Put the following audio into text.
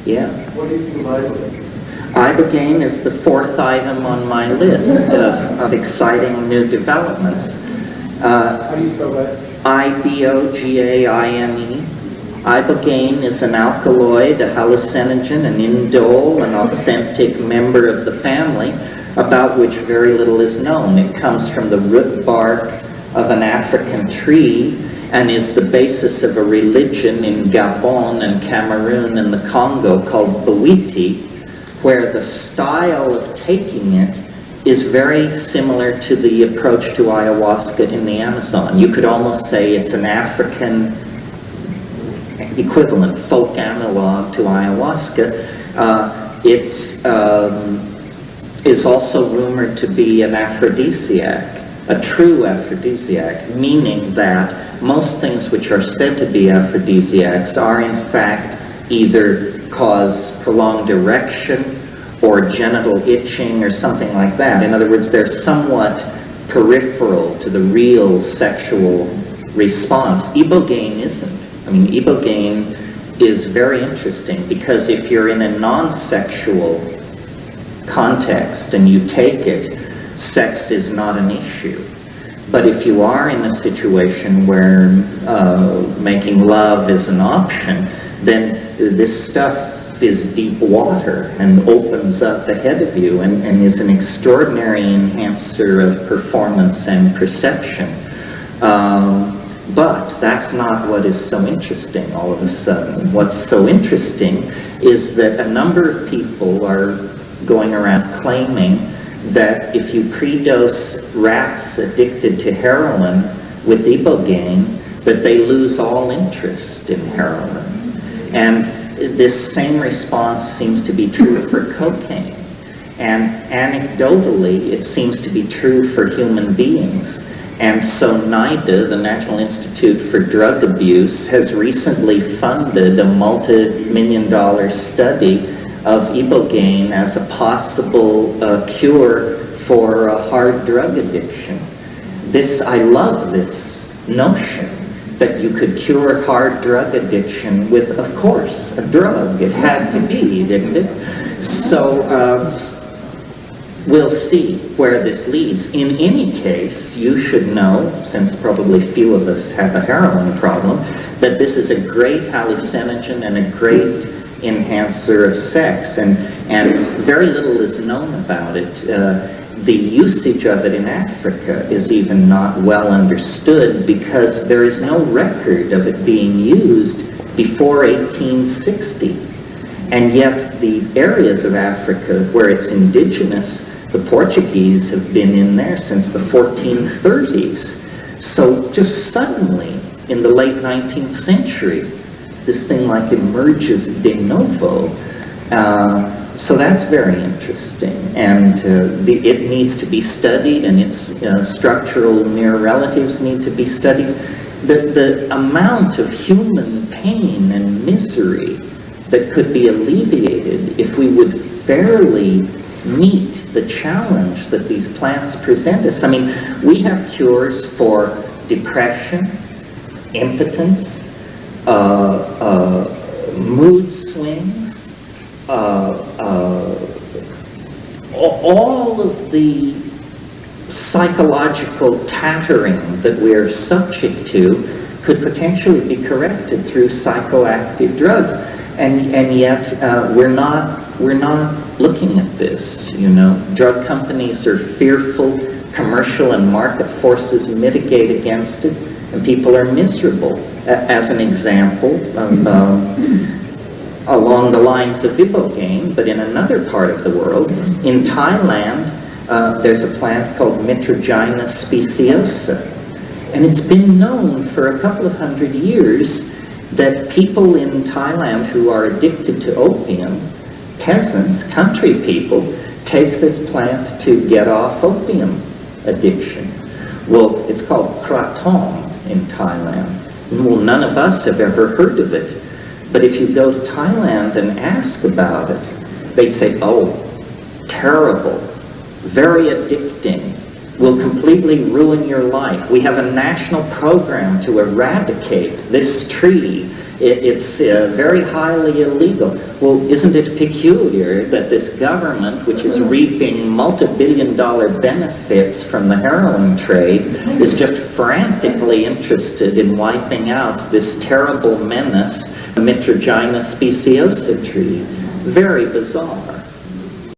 Yeah. What do you think of Ibogaine? Ibogaine is the fourth item on my list of exciting new developments. How do you spell that? Ibogaine. Ibogaine is an alkaloid, a hallucinogen, an indole, an authentic member of the family, about which very little is known. It comes from the root bark of an African tree and is the basis of a religion in Gabon and Cameroon and the Congo called Bwiti, where the style of taking it is very similar to the approach to ayahuasca in the Amazon. You could almost say it's an African equivalent, folk analog to ayahuasca. It is also rumored to be an aphrodisiac, a true aphrodisiac, meaning that most things which are said to be aphrodisiacs are in fact either cause prolonged erection or genital itching or something like that. In other words, they're somewhat peripheral to the real sexual response. Ibogaine isn't. I mean, Ibogaine is very interesting because if you're in a non-sexual context and you take it, sex is not an issue. But if you are in a situation where making love is an option, then this stuff is deep water and opens up ahead of you and is an extraordinary enhancer of performance and perception. But that's not what is so interesting all of a sudden. What's so interesting is that a number of people are going around claiming that if you pre-dose rats addicted to heroin with Ibogaine, that they lose all interest in heroin. And this same response seems to be true for cocaine. And anecdotally, it seems to be true for human beings. And so NIDA, the National Institute for Drug Abuse, has recently funded a multi-million-dollar study of Ibogaine as a possible cure for hard drug addiction. I love this notion that you could cure hard drug addiction with, of course, a drug. It had to be, didn't it? So we'll see where this leads. In any case, you should know, since probably few of us have a heroin problem, that this is a great hallucinogen and a great enhancer of sex, and very little is known about it. The usage of it in Africa is even not well understood because there is no record of it being used before 1860. And yet the areas of Africa where it's indigenous, the Portuguese have been in there since the 1430s. So just suddenly, in the late 19th century, this thing like emerges de novo. So that's very interesting, and it needs to be studied, and its structural near relatives need to be studied. The amount of human pain and misery that could be alleviated if we would fairly meet the challenge that these plants present us. I mean, we have cures for depression, impotence, mood swings, all of the psychological tattering that we're subject to could potentially be corrected through psychoactive drugs, and yet we're not looking at this. You know, drug companies are fearful, commercial and market forces mitigate against it, and people are miserable. As an example, along the lines of Ibogaine, but in another part of the world, in Thailand, there's a plant called Mitragyna speciosa. And it's been known for a couple of hundred years that people in Thailand who are addicted to opium, peasants, country people, take this plant to get off opium addiction. Well, it's called kratom in Thailand. Well, none of us have ever heard of it. But if you go to Thailand and ask about it, they'd say, oh, terrible, very addicting, will completely ruin your life. We have a national program to eradicate this tree. It's very highly illegal. Well, isn't it peculiar that this government, which is reaping multi-billion-dollar benefits from the heroin trade, is just frantically interested in wiping out this terrible menace, the Mitragyna speciosa tree? Very bizarre.